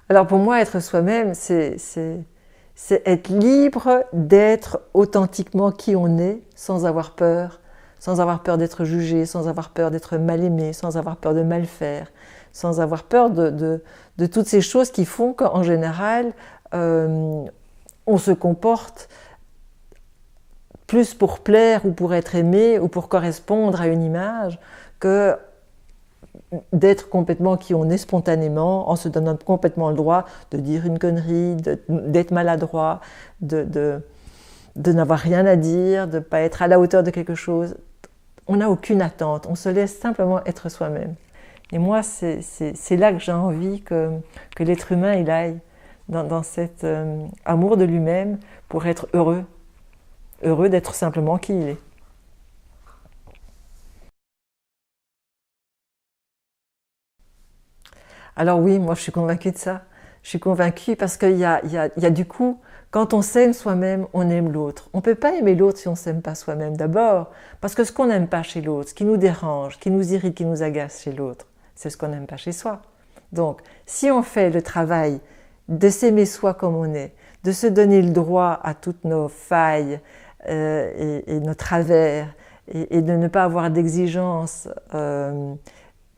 Alors pour moi, être soi-même, c'est être libre d'être authentiquement qui on est, sans avoir peur d'être jugé, sans avoir peur d'être mal aimé, sans avoir peur de mal faire, sans avoir peur de toutes ces choses qui font qu'en général, on se comporte plus pour plaire ou pour être aimé ou pour correspondre à une image que d'être complètement qui on est spontanément, en se donnant complètement le droit de dire une connerie, d'être maladroit, de n'avoir rien à dire, de ne pas être à la hauteur de quelque chose. On n'a aucune attente, on se laisse simplement être soi-même. Et moi, c'est là que j'ai envie que l'être humain il aille, dans cet amour de lui-même pour être heureux, heureux d'être simplement qui il est. Alors oui, moi je suis convaincue de ça. Je suis convaincue parce qu'il y a du coup, quand on s'aime soi-même, on aime l'autre. On ne peut pas aimer l'autre si on ne s'aime pas soi-même d'abord, parce que ce qu'on n'aime pas chez l'autre, ce qui nous dérange, qui nous irrite, qui nous agace chez l'autre, c'est ce qu'on n'aime pas chez soi. Donc, si on fait le travail de s'aimer soi comme on est, de se donner le droit à toutes nos failles et nos travers, et de ne pas avoir d'exigences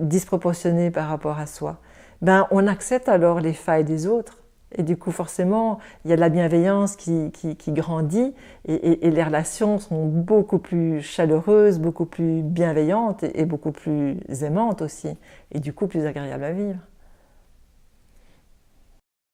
disproportionnées par rapport à soi, ben, on accepte alors les failles des autres. Et du coup, forcément, il y a de la bienveillance qui grandit et les relations sont beaucoup plus chaleureuses, beaucoup plus bienveillantes et beaucoup plus aimantes aussi. Et du coup, plus agréables à vivre.